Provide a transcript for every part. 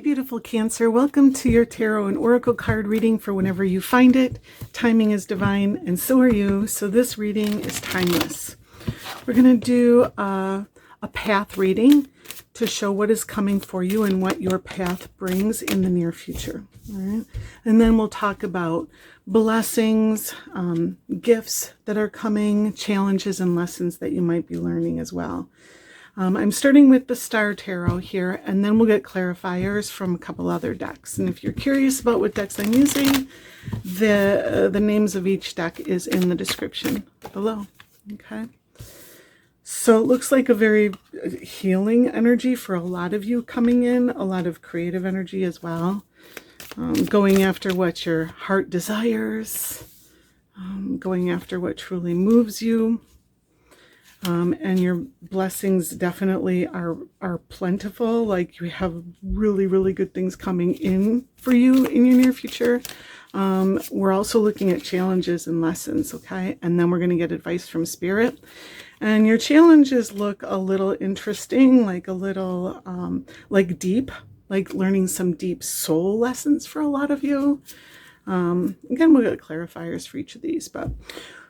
beautiful Cancer. Welcome to your tarot and oracle card reading for whenever you find it. Timing is divine, and so are you. So this reading is timeless. We're going to do a path reading to show what is coming for you and what your path brings in the near future. All right? And then we'll talk about blessings, gifts that are coming, challenges and lessons that you might be learning as well. I'm starting with the Star Tarot here, and then we'll get clarifiers from a couple other decks. And if you're curious about what decks I'm using, the names of each deck is in the description below. Okay. So it looks like a very healing energy for a lot of you coming in, a lot of creative energy as well. Going after what your heart desires, going after what truly moves you. And your blessings definitely are plentiful. Like you have really, really good things coming in for you in your near future. We're also looking at challenges and lessons, okay? And then we're going to get advice from Spirit. And your challenges look a little interesting, like a little like deep, like learning some deep soul lessons for a lot of you. Again, we'll get clarifiers for each of these, but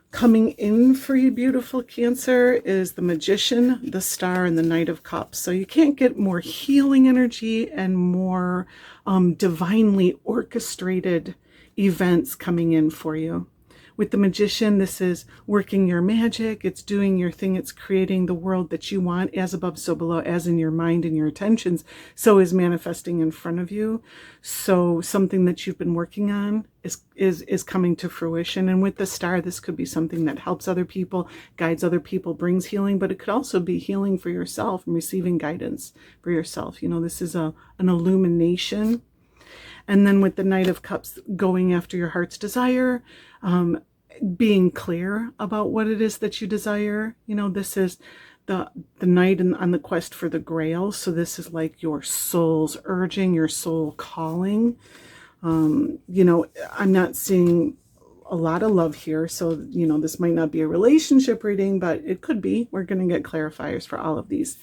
coming in for you, beautiful Cancer, is the Magician, the Star, and the Knight of Cups. So you can't get more healing energy and more divinely orchestrated events coming in for you. With the Magician, this is working your magic. It's doing your thing. It's creating the world that you want, as above, so below, as in your mind and your intentions. So is manifesting in front of you. So something that you've been working on is coming to fruition. And with the Star, this could be something that helps other people, guides other people, brings healing, but it could also be healing for yourself and receiving guidance for yourself. You know, this is an illumination. And then with the Knight of Cups, going after your heart's desire, being clear about what it is that you desire. You know, this is the knight on the quest for the grail. So this is like your soul's urging, your soul calling. You know, I'm not seeing a lot of love here. So, you know, this might not be a relationship reading, but it could be. We're going to get clarifiers for all of these.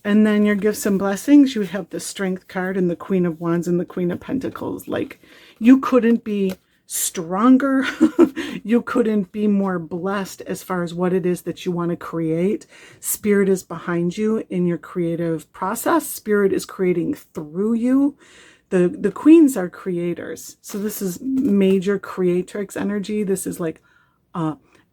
And then your gifts and blessings, you have the Strength card and the Queen of Wands and the Queen of Pentacles. Like, you couldn't be stronger. You couldn't be more blessed as far as what it is that you want to create. Spirit is behind you in your creative process. Spirit is creating through you. The queens are creators. So this is major creatrix energy. This is like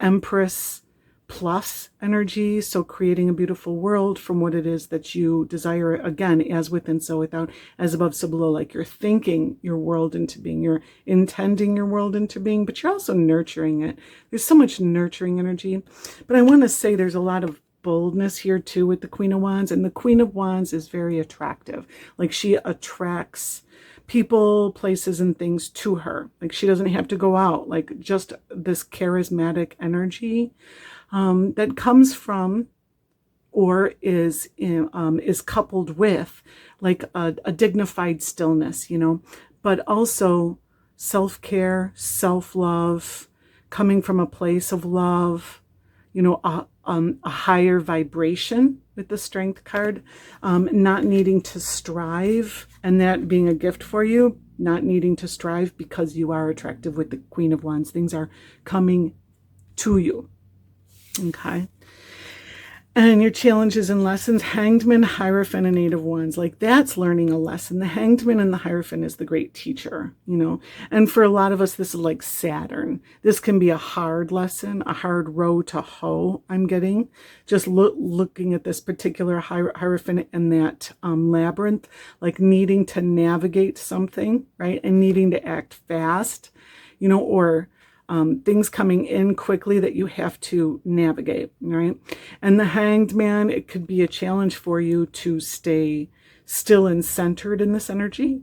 Empress plus energy. So creating a beautiful world from what it is that you desire, again, as within, so without, as above, so below. Like you're thinking your world into being, you're intending your world into being, but you're also nurturing it. There's so much nurturing energy. But I want to say there's a lot of boldness here too with the Queen of Wands, and the Queen of Wands is very attractive. Like she attracts people, places, and things to her. Like she doesn't have to go out. Like just this charismatic energy that comes from or is coupled with like a dignified stillness, you know, but also self-care, self-love, coming from a place of love, you know, a higher vibration with the Strength card, not needing to strive, and that being a gift for you, not needing to strive because you are attractive with the Queen of Wands. Things are coming to you. Okay. And your challenges and lessons, Hanged Man, Hierophant, and Eight of Wands. Like that's learning a lesson. The Hanged Man and the Hierophant is the great teacher, you know. And for a lot of us, this is like Saturn. This can be a hard lesson, a hard row to hoe, I'm getting. Just looking at this particular Hierophant and that labyrinth, like needing to navigate something, right? And needing to act fast, you know, or things coming in quickly that you have to navigate, right? And the Hanged Man, it could be a challenge for you to stay still and centered in this energy.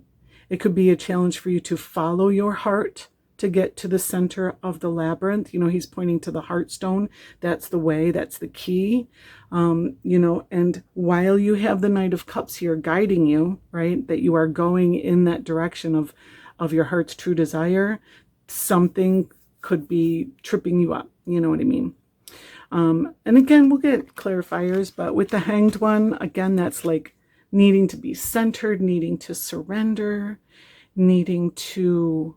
It could be a challenge for you to follow your heart to get to the center of the labyrinth. You know, he's pointing to the heartstone. That's the way, that's the key. You know, and while you have the Knight of Cups here guiding you, right, that you are going in that direction of your heart's true desire, something could be tripping you up. You know what I mean? And again, we'll get clarifiers, but with the Hanged one, again, that's like needing to be centered, needing to surrender, needing to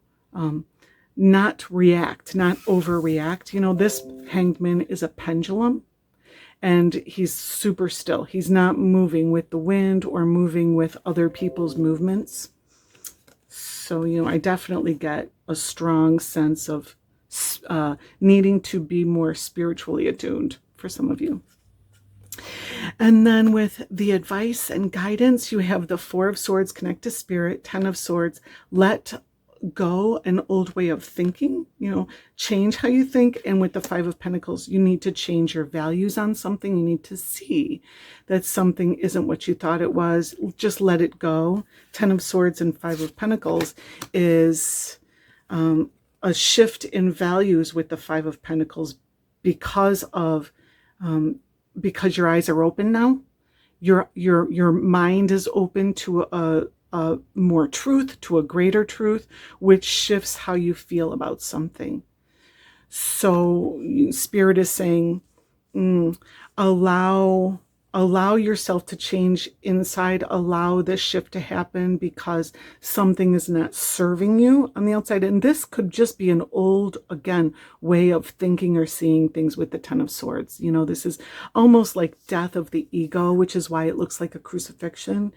not react, not overreact. You know, this Hanged Man is a pendulum, and he's super still. He's not moving with the wind or moving with other people's movements. So, you know, I definitely get a strong sense of needing to be more spiritually attuned for some of you. And then with the advice and guidance, you have the Four of Swords, connect to spirit, 10 of Swords, let go an old way of thinking, you know, change how you think. And with the Five of Pentacles, you need to change your values on something. You need to see that something isn't what you thought it was. Just let it go. 10 of Swords and 5 of Pentacles is a shift in values with the 5 of Pentacles because your eyes are open now. Your mind is open to a more truth, to a greater truth, which shifts how you feel about something. So Spirit is saying, allow yourself to change inside, allow this shift to happen because something is not serving you on the outside. And this could just be an old, again, way of thinking or seeing things with the 10 of Swords. You know, this is almost like death of the ego, which is why it looks like a crucifixion.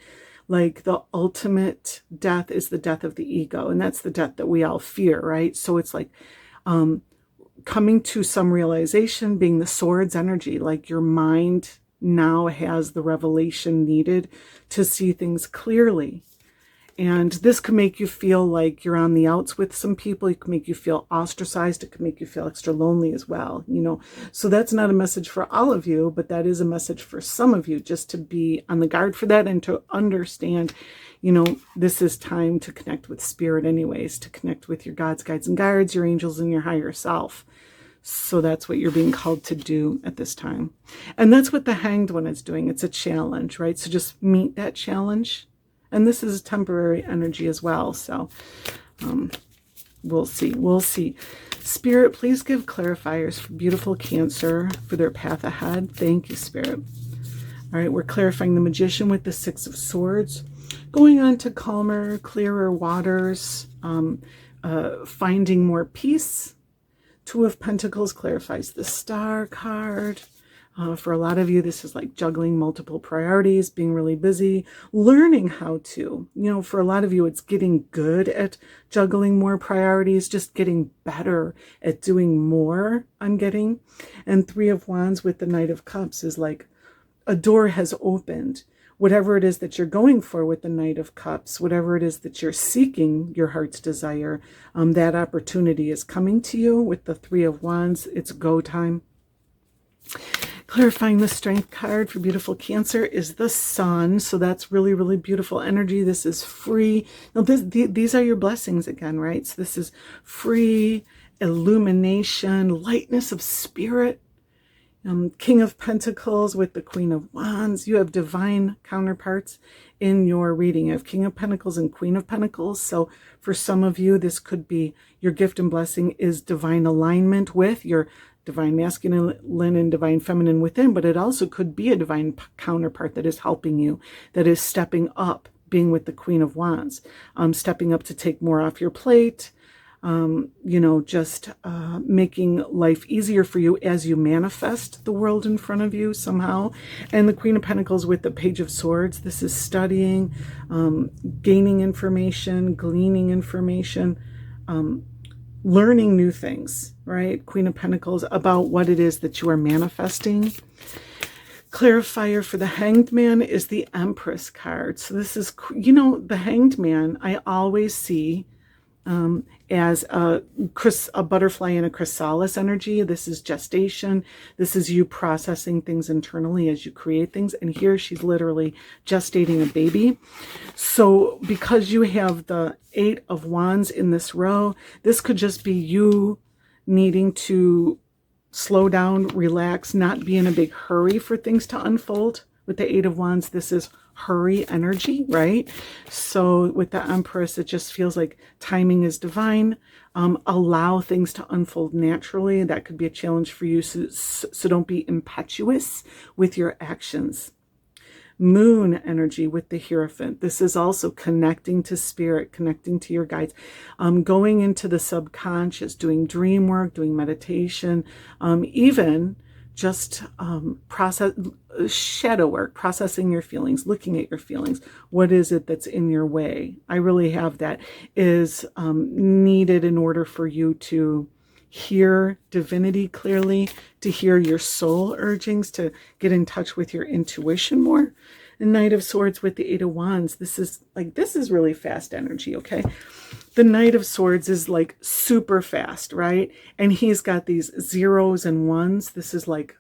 Like the ultimate death is the death of the ego. And that's the death that we all fear, right? So it's like coming to some realization, being the Swords energy, like your mind now has the revelation needed to see things clearly. And this can make you feel like you're on the outs with some people. It can make you feel ostracized. It can make you feel extra lonely as well, you know. So that's not a message for all of you, but that is a message for some of you, just to be on the guard for that and to understand, you know, this is time to connect with spirit anyways, to connect with your gods, guides, and guards, your angels, and your higher self. So that's what you're being called to do at this time. And that's what the Hanged One is doing. It's a challenge, right? So just meet that challenge. And this is temporary energy as well. So we'll see. We'll see. Spirit, please give clarifiers for beautiful Cancer for their path ahead. Thank you, Spirit. All right, we're clarifying the Magician with the 6 of Swords. Going on to calmer, clearer waters. Finding more peace. 2 of Pentacles clarifies the Star card. For a lot of you, this is like juggling multiple priorities, being really busy, learning how to, you know, for a lot of you, it's getting good at juggling more priorities, just getting better at doing more, I'm getting. And 3 of Wands with the Knight of Cups is like a door has opened. Whatever it is that you're going for with the Knight of Cups, whatever it is that you're seeking, your heart's desire, that opportunity is coming to you. With the 3 of Wands, it's go time. Clarifying the Strength card for beautiful Cancer is the Sun. So that's really, really beautiful energy. This is free. Now, these are your blessings again, right? So this is free, illumination, lightness of spirit. King of Pentacles with the Queen of Wands. You have divine counterparts in your reading. You have King of Pentacles and Queen of Pentacles. So for some of you, this could be your gift and blessing is divine alignment with your divine masculine and divine feminine within, but it also could be a divine counterpart that is helping you, that is stepping up, being with the Queen of Wands, stepping up to take more off your plate, you know, just making life easier for you as you manifest the world in front of you somehow. And the Queen of Pentacles with the Page of Swords, this is studying, gaining information, gleaning information, learning new things, right? Queen of Pentacles about what it is that you are manifesting. Clarifier for the Hanged Man is the Empress card. So this is, you know, the Hanged Man, I always see as a butterfly in a chrysalis energy. This is gestation. This is you processing things internally as you create things. And here she's literally gestating a baby. So because you have the 8 of Wands in this row, this could just be you needing to slow down, relax, not be in a big hurry for things to unfold. With the 8 of Wands, this is hurry energy, right? So with the Empress, it just feels like timing is divine. Allow things to unfold naturally. That could be a challenge for you. So don't be impetuous with your actions. Moon energy with the Hierophant. This is also connecting to spirit, connecting to your guides, going into the subconscious, doing dream work, doing meditation, even just shadow work, processing your feelings, looking at your feelings. What is it that's in your way? I really have that is needed in order for you to hear divinity clearly, to hear your soul urgings, to get in touch with your intuition more. The Knight of Swords with the Eight of Wands. This is really fast energy, okay? The Knight of Swords is like super fast, right? And he's got these zeros and ones. This is like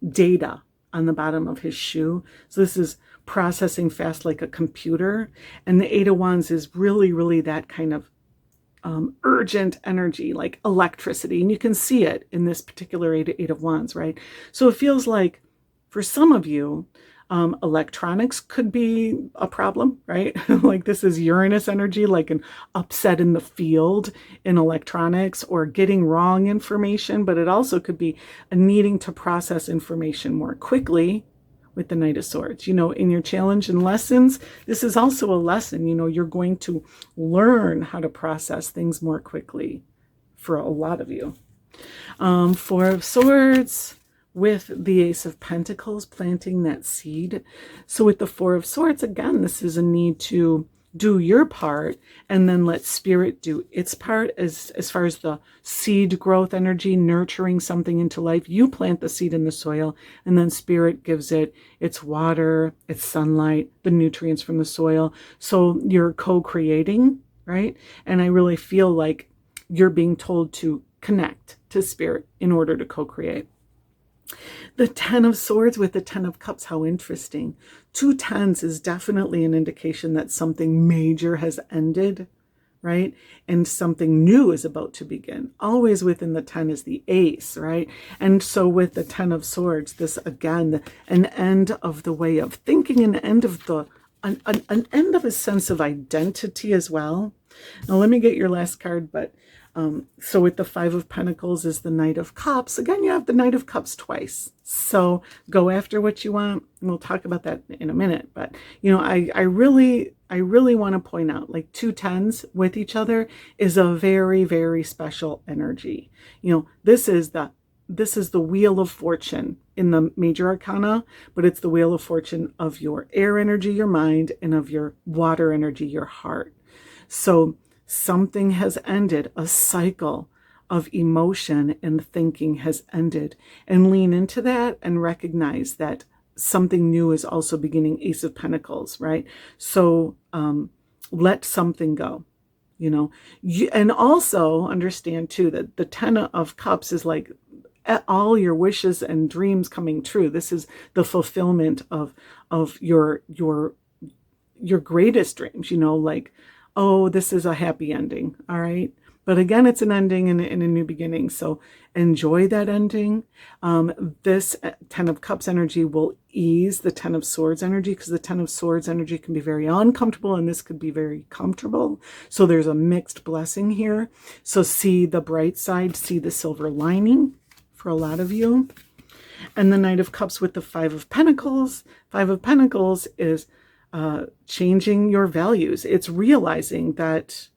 data on the bottom of his shoe. So this is processing fast like a computer. And the Eight of Wands is really, really that kind of urgent energy, like electricity. And you can see it in this particular Eight of Wands, right? So it feels like for some of you, electronics could be a problem, right? Like this is Uranus energy, like an upset in the field in electronics or getting wrong information, but it also could be a needing to process information more quickly with the Knight of Swords. You know, in your challenge and lessons, this is also a lesson. You know, you're going to learn how to process things more quickly for a lot of you. Four of Swords with the Ace of Pentacles, planting that seed. So with the Four of Swords, again, this is a need to do your part and then let spirit do its part as far as the seed growth energy, nurturing something into life. You plant the seed in the soil and then spirit gives it its water, its sunlight, the nutrients from the soil. So you're co-creating, right? And I really feel like you're being told to connect to spirit in order to co-create. The Ten of Swords with the Ten of Cups, how interesting. 2 tens is definitely an indication that something major has ended, right? And something new is about to begin. Always within the 10 is the Ace, right? And so with the Ten of Swords, this again, an end of the way of thinking, an end of an end of a sense of identity as well. Now let me get your last card, but so with the Five of Pentacles is the Knight of Cups. Again, you have the Knight of Cups twice. So go after what you want. And we'll talk about that in a minute. But, you know, I really want to point out, like 2 tens with each other is a very, very special energy. You know, this is the Wheel of Fortune in the major arcana, but it's the Wheel of Fortune of your air energy, your mind, and of your water energy, your heart. So something has ended, a cycle of emotion and thinking has ended, and lean into that and recognize that something new is also beginning. Ace of Pentacles, right? So let something go, you know. And also understand too that the Ten of Cups is like all your wishes and dreams coming true. This is the fulfillment of your greatest dreams, you know, like, oh, this is a happy ending, all right? But again, it's an ending and a new beginning, so enjoy that ending. This Ten of Cups energy will ease the Ten of Swords energy, because the Ten of Swords energy can be very uncomfortable, and this could be very comfortable. So there's a mixed blessing here. So see the bright side, see the silver lining for a lot of you. And the Knight of Cups with the Five of Pentacles. Five of Pentacles is changing your values. It's realizing that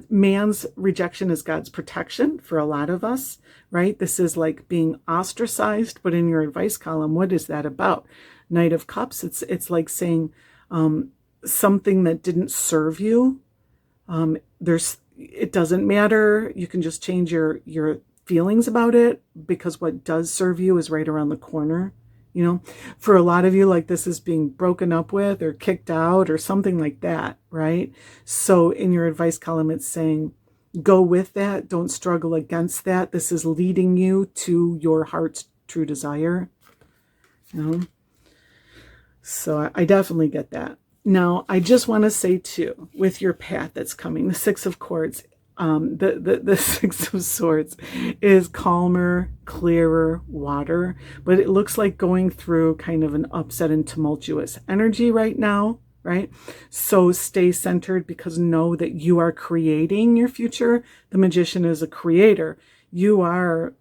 man's rejection is God's protection for a lot of us, right? This is like being ostracized, but in your advice column, what is that about? Knight of Cups, it's like saying something that didn't serve you. It doesn't matter. You can just change your feelings about it, because what does serve you is right around the corner. You know, for a lot of you, like this is being broken up with or kicked out or something like that, right? So in your advice column, it's saying, go with that. Don't struggle against that. This is leading you to your heart's true desire. You know, so I definitely get that. Now, I just want to say too, with your path that's coming, the Six of Swords, the Six of Swords is calmer, clearer water, but it looks like going through kind of an upset and tumultuous energy right now, right? So stay centered, because know that you are creating your future. The Magician is a creator. You are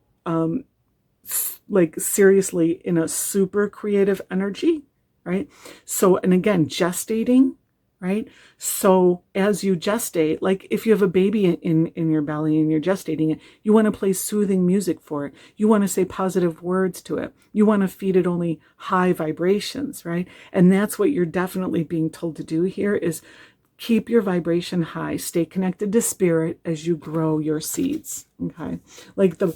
like seriously in a super creative energy, right? So, and again, gestating, right? So as you gestate, like if you have a baby in your belly and you're gestating it, you want to play soothing music for it. You want to say positive words to it. You want to feed it only high vibrations, right? And that's what you're definitely being told to do here is keep your vibration high. Stay connected to spirit as you grow your seeds. Okay. Like the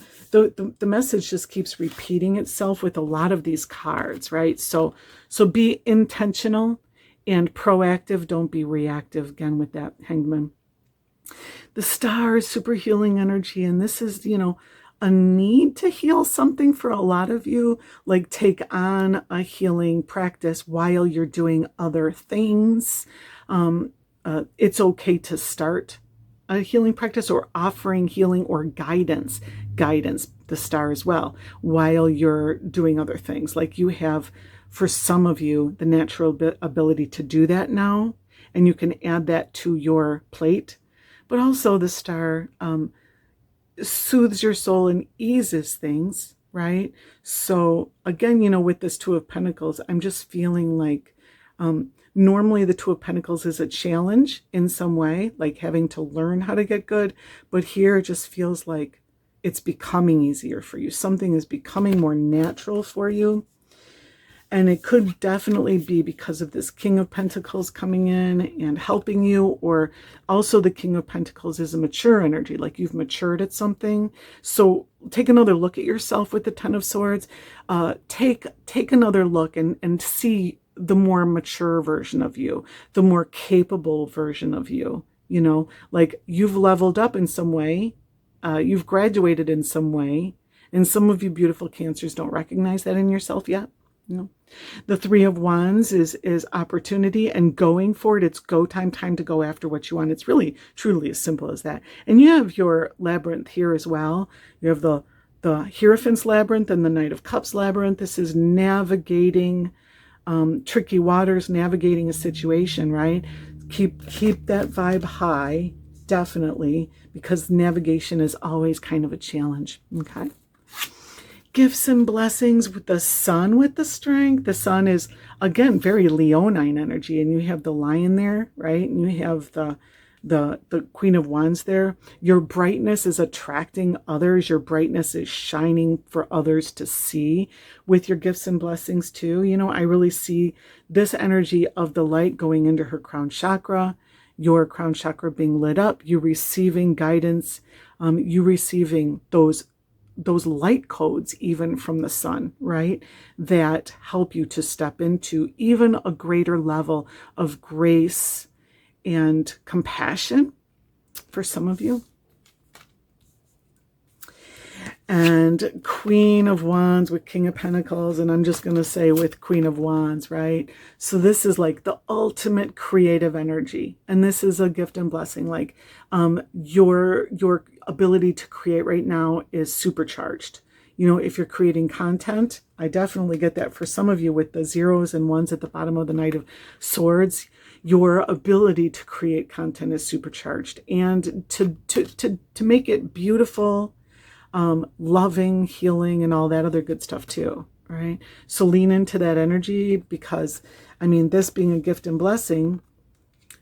message just keeps repeating itself with a lot of these cards, right? So be intentional and proactive. Don't be reactive. Again, with that Hangman. The Star is super healing energy. And this is, a need to heal something for a lot of you. Like take on a healing practice while you're doing other things. It's okay to start a healing practice or offering healing or guidance, the Star as well, while you're doing other things. Like you have, for some of you, the natural ability to do that now, and you can add that to your plate. But also the Star soothes your soul and eases things, right? So again, with this Two of Pentacles, I'm just feeling like normally the Two of Pentacles is a challenge in some way, like having to learn how to get good. But here it just feels like it's becoming easier for you. Something is becoming more natural for you. And it could definitely be because of this King of Pentacles coming in and helping you, or also the King of Pentacles is a mature energy, like you've matured at something. So take another look at yourself with the Ten of Swords. Take another look and see the more mature version of you, the more capable version of you, like you've leveled up in some way, you've graduated in some way, and some of you beautiful Cancers don't recognize that in yourself yet. The Three of Wands is opportunity and going for it. It's go time to go after what you want. It's really, truly as simple as that. And you have your labyrinth here as well. You have the Hierophant's labyrinth and the Knight of Cups labyrinth. This is navigating tricky waters, navigating a situation, right? Keep that vibe high, definitely, because navigation is always kind of a challenge. Okay. Gifts and blessings with the Sun with the Strength. The Sun is, again, very Leonine energy, and you have the Lion there, right? And you have the Queen of Wands there. Your brightness is attracting others. Your brightness is shining for others to see with your gifts and blessings too. I really see this energy of the light going into her crown chakra, your crown chakra being lit up, you receiving guidance, you receiving those light codes even from the Sun, right? That help you to step into even a greater level of grace and compassion for some of you. And Queen of Wands with King of Pentacles, and I'm just going to say with Queen of Wands, right? So this is like the ultimate creative energy, and this is a gift and blessing. Like your ability to create right now is supercharged. If you're creating content, I definitely get that for some of you with the zeros and ones at the bottom of the Knight of Swords. Your ability to create content is supercharged, and to make it beautiful, loving, healing, and all that other good stuff too, right? So lean into that energy, because this being a gift and blessing,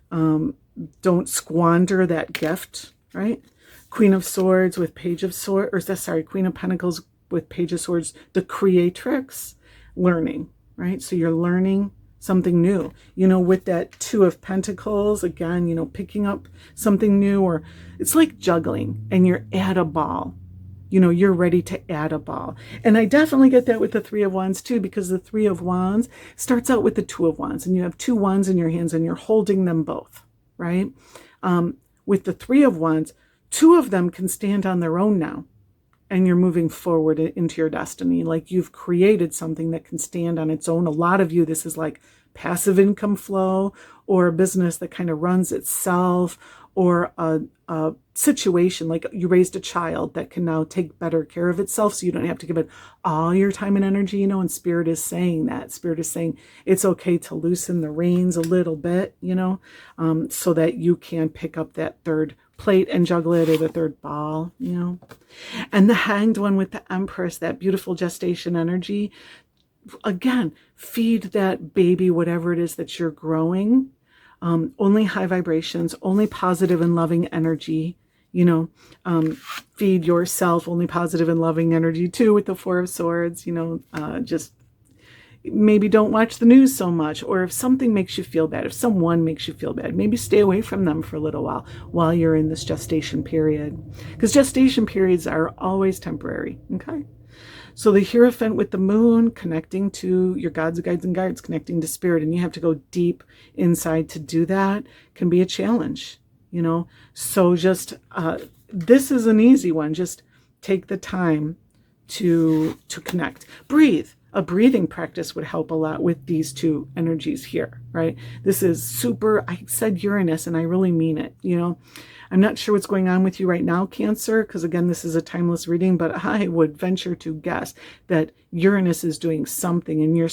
don't squander that gift, right? Queen of Swords with Page of Swords, Queen of Pentacles with Page of Swords, the creatrix, learning, right? So you're learning something new, with that Two of Pentacles, again, picking up something new, or it's like juggling and you're at a ball. You're ready to add a ball. And I definitely get that with the Three of Wands too, because the Three of Wands starts out with the Two of Wands, and you have two wands in your hands and you're holding them both, right? With the Three of Wands, two of them can stand on their own now, and you're moving forward into your destiny. Like you've created something that can stand on its own. A lot of you, this is like passive income flow, or a business that kind of runs itself, or a situation like you raised a child that can now take better care of itself, so you don't have to give it all your time and energy, and Spirit is saying that. Spirit is saying it's okay to loosen the reins a little bit, so that you can pick up that third plate and juggle it, or the third ball, And the Hanged One with the Empress, that beautiful gestation energy. again, feed that baby whatever it is that you're growing. Only high vibrations, only positive and loving energy. Feed yourself only positive and loving energy too with the Four of Swords. Just maybe don't watch the news so much, or if something makes you feel bad, if someone makes you feel bad, maybe stay away from them for a little while you're in this gestation period, because gestation periods are always temporary. Okay. So the Hierophant with the moon, connecting to your gods, guides, and guards, connecting to spirit, and you have to go deep inside to do that, can be a challenge, So just, this is an easy one. Just take the time to connect. Breathe. A breathing practice would help a lot with these two energies here, right? This is super, I said Uranus, and I really mean it, I'm not sure what's going on with you right now, Cancer, because again, this is a timeless reading, but I would venture to guess that Uranus is doing something in your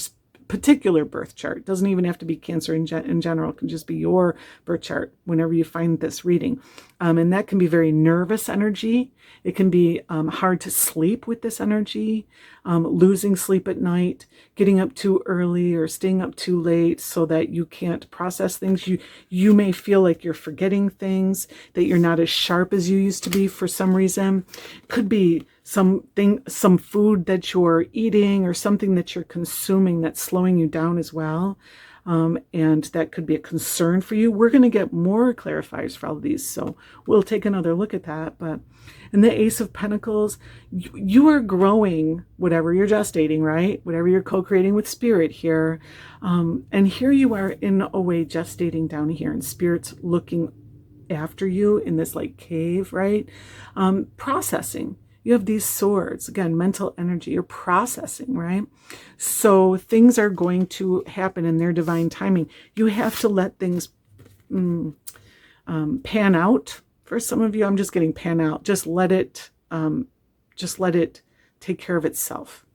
particular birth chart. It doesn't even have to be Cancer in general. It can just be your birth chart whenever you find this reading. And that can be very nervous energy. It can be hard to sleep with this energy, losing sleep at night, getting up too early or staying up too late so that you can't process things. You may feel like you're forgetting things, that you're not as sharp as you used to be for some reason. Could be some food that you're eating or something that you're consuming that's slowing you down as well. And that could be a concern for you. We're going to get more clarifiers for all of these, so we'll take another look at that. But in the Ace of Pentacles, you are growing whatever you're gestating, right? Whatever you're co-creating with spirit here. And here you are in a way gestating down here, and spirit's looking after you in this like cave, right? Processing. You have these swords, again, mental energy, you're processing, right? So things are going to happen in their divine timing. You have to let things pan out. For some of you, I'm just getting pan out. Just let it take care of itself.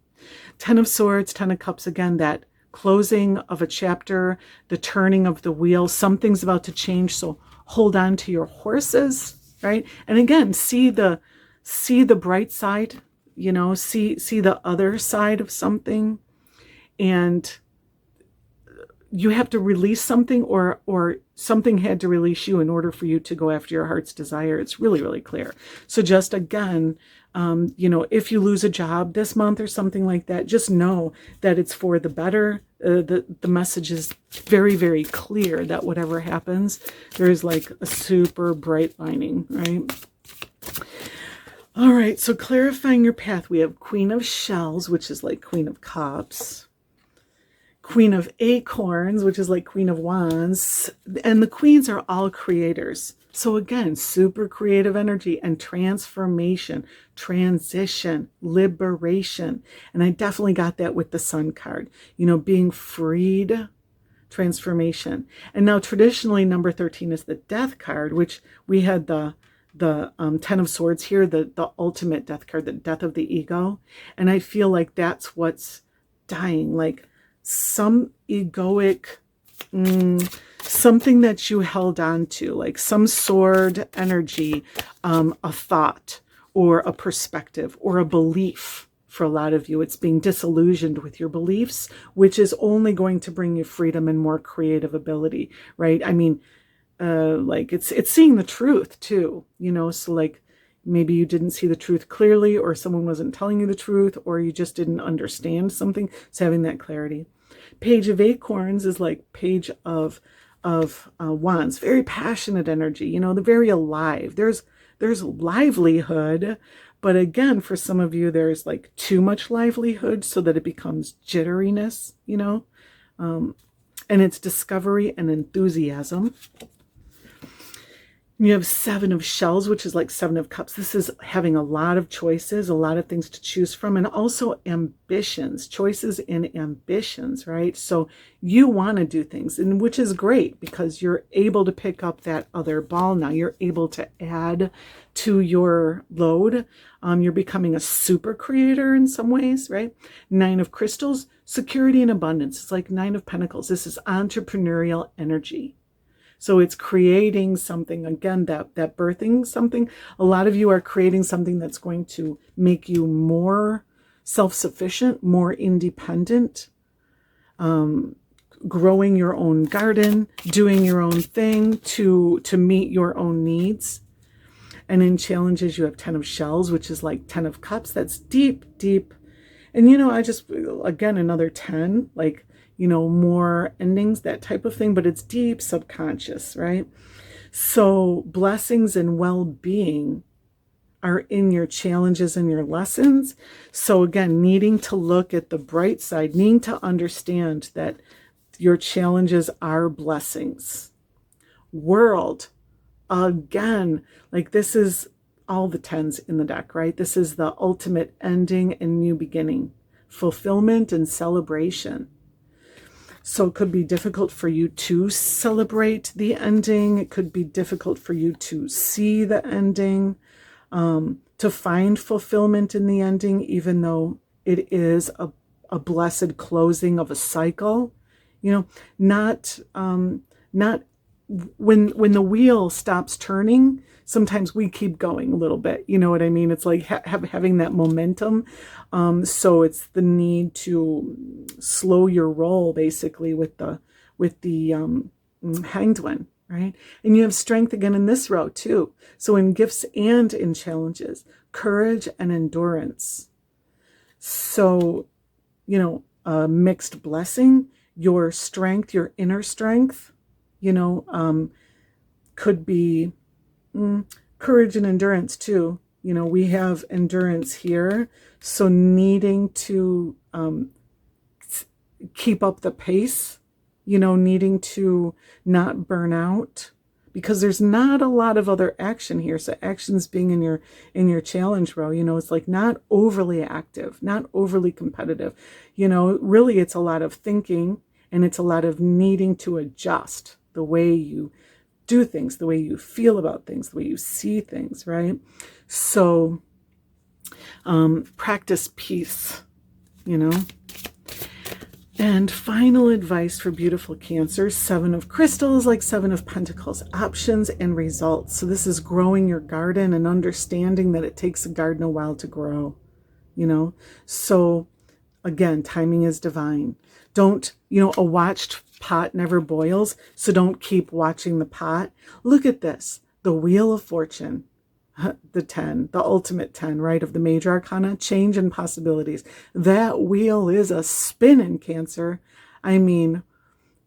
10 of Swords, 10 of Cups, again, that closing of a chapter, the turning of the wheel, something's about to change. So hold on to your horses, right? And again, see the bright side, see the other side of something. And you have to release something, or something had to release you in order for you to go after your heart's desire. It's really, really clear. So just again, if you lose a job this month or something like that, just know that it's for the better. The message is very, very clear that whatever happens, there is like a super bright lining, right? All right, so clarifying your path, we have Queen of Shells, which is like Queen of Cups. Queen of Acorns, which is like Queen of Wands. And the queens are all creators. So again, super creative energy and transformation, transition, liberation. And I definitely got that with the Sun card. Being freed, transformation. And now traditionally, number 13 is the Death card, which we had the 10 of Swords here, the ultimate death card, the death of the ego. And I feel like that's what's dying, like some egoic, something that you held on to, like some sword energy, a thought or a perspective or a belief. For a lot of you, it's being disillusioned with your beliefs, which is only going to bring you freedom and more creative ability, right? I mean, like it's seeing the truth too, so like maybe you didn't see the truth clearly, or someone wasn't telling you the truth, or you just didn't understand something. So having that clarity. Page of Acorns is like Page of Wands, very passionate energy, they're very alive. There's livelihood, but again, for some of you, there's like too much livelihood so that it becomes jitteriness, and it's discovery and enthusiasm. You have 7 of Shells, which is like 7 of Cups. This is having a lot of choices, a lot of things to choose from, and also ambitions, choices and ambitions, right? So you want to do things, and which is great because you're able to pick up that other ball now. You're able to add to your load. You're becoming a super creator in some ways, right? 9 of Crystals, security and abundance. It's like 9 of Pentacles. This is entrepreneurial energy. So it's creating something, again, that birthing something. A lot of you are creating something that's going to make you more self-sufficient, more independent, growing your own garden, doing your own thing to meet your own needs. And in challenges, you have 10 of shells, which is like 10 of cups. That's deep, deep. And, I just, again, another 10, like, more endings, that type of thing, but it's deep subconscious, right? So blessings and well-being are in your challenges and your lessons. So again, needing to look at the bright side, needing to understand that your challenges are blessings. World, again, like this is all the 10s in the deck, right? This is the ultimate ending and new beginning, fulfillment and celebration. So it could be difficult for you to celebrate the ending. It could be difficult for you to see the ending, to find fulfillment in the ending, even though it is a blessed closing of a cycle. Not when the wheel stops turning, sometimes we keep going a little bit. You know what I mean? It's like having that momentum. So it's the need to slow your roll, basically, with the Hanged One, right? And you have strength again in this row too. So in gifts and in challenges, courage and endurance. So, a mixed blessing, your strength, your inner strength, could be courage and endurance too. We have endurance here. So needing to keep up the pace, needing to not burn out, because there's not a lot of other action here. So actions being in your challenge row, it's like not overly active, not overly competitive. Really it's a lot of thinking, and it's a lot of needing to adjust the way you do things, the way you feel about things, the way you see things, right? So practice peace, And final advice for beautiful Cancer, 7 of crystals, like 7 of pentacles, options and results. So this is growing your garden and understanding that it takes a garden a while to grow, So again, timing is divine. Don't, a watched pot never boils, so don't keep watching the pot. Look at this, the Wheel of Fortune, the 10, the ultimate 10, right, of the major arcana, change and possibilities. That wheel is a spin in Cancer. I mean,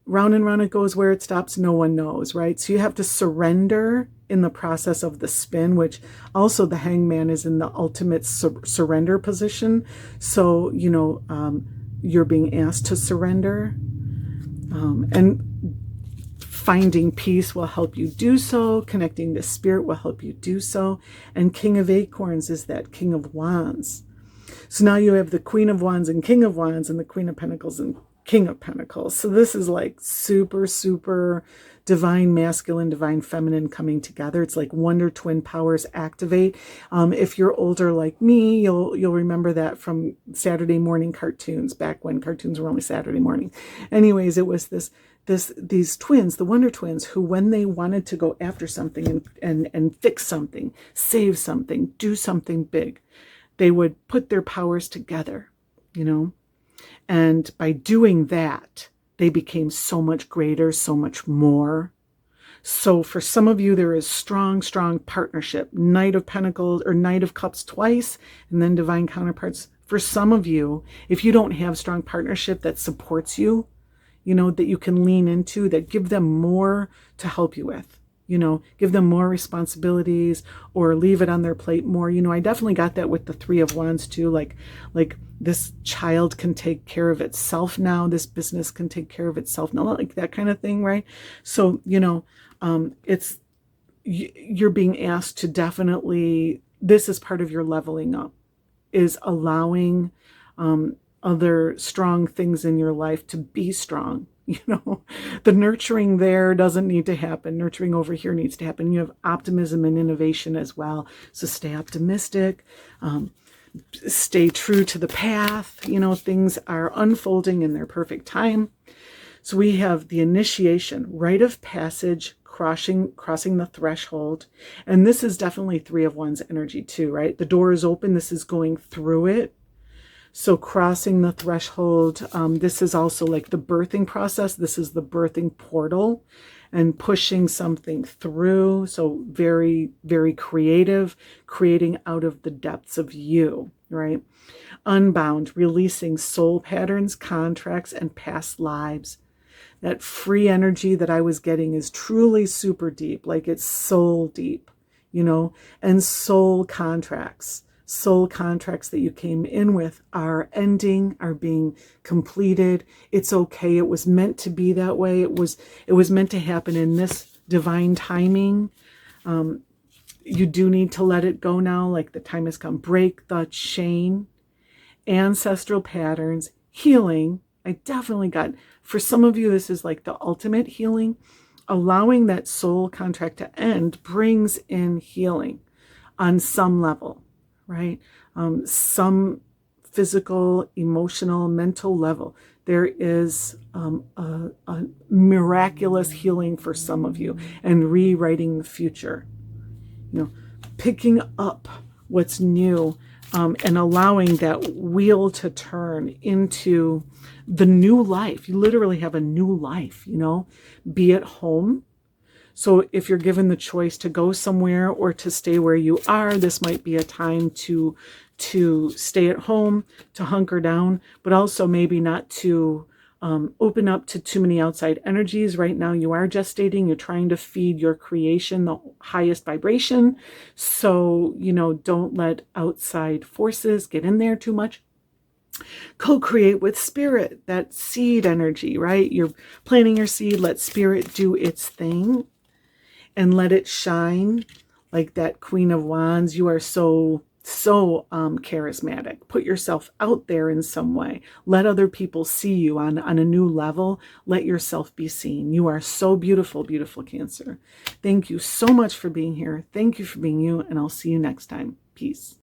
round and round it goes, where it stops, no one knows, right? So you have to surrender in the process of the spin, which also the Hangman is in the ultimate surrender position. So, you're being asked to surrender. And finding peace will help you do so. Connecting to spirit will help you do so. And King of Acorns is that King of Wands. So now you have the Queen of Wands and King of Wands, and the Queen of Pentacles and King of Pentacles. So this is like super, super divine masculine, divine feminine coming together. It's like wonder twin powers activate. If you're older like me, you'll remember that from Saturday morning cartoons, back when cartoons were only Saturday morning. Anyways, it was these twins, the Wonder Twins, who when they wanted to go after something and fix something, save something, do something big, they would put their powers together, and by doing that, they became so much greater, so much more. So for some of you, there is strong, strong partnership. Knight of Pentacles or Knight of Cups twice, and then divine counterparts. For some of you, if you don't have strong partnership that supports you, that you can lean into, that give them more to help you with, give them more responsibilities or leave it on their plate more. I definitely got that with the 3 of Wands too. Like this child can take care of itself now. This business can take care of itself now, like that kind of thing, right? So, it's, you're being asked to definitely, this is part of your leveling up, is allowing other strong things in your life to be strong. The nurturing there doesn't need to happen. Nurturing over here needs to happen. You have optimism and innovation as well. So stay optimistic, stay true to the path. Things are unfolding in their perfect time. So we have the initiation, rite of passage, crossing the threshold. And this is definitely 3 of Wands energy too, right? The door is open. This is going through it. So crossing the threshold, this is also like the birthing process. This is the birthing portal and pushing something through. So very, very creative, creating out of the depths of you, right? Unbound, releasing soul patterns, contracts, and past lives. That free energy that I was getting is truly super deep, like it's soul deep, you know, and soul contracts that you came in with are ending, are being completed. It's okay. It was meant to be that way. It was meant to happen in this divine timing. You do need to let it go now, like the time has come. Break the chain, ancestral patterns, healing. I definitely got, for some of you, this is like the ultimate healing. Allowing that soul contract to end brings in healing on some level, right? Some physical, emotional, mental level. There is a miraculous healing for some of you and rewriting the future. You know, picking up what's new and allowing that wheel to turn into the new life. You literally have a new life, you know, be at home. So if you're given the choice to go somewhere or to stay where you are, this might be a time to stay at home, to hunker down, but also maybe not to open up to too many outside energies. Right now you are gestating, you're trying to feed your creation the highest vibration. So, you know, don't let outside forces get in there too much. Co-create with spirit, that seed energy, right? You're planting your seed, let spirit do its thing and let it shine like that Queen of Wands. You are so charismatic. Put yourself out there in some way. Let other people see you on a new level. Let yourself be seen. You are so beautiful, beautiful Cancer. Thank you so much for being here. Thank you for being you, and I'll see you next time. Peace.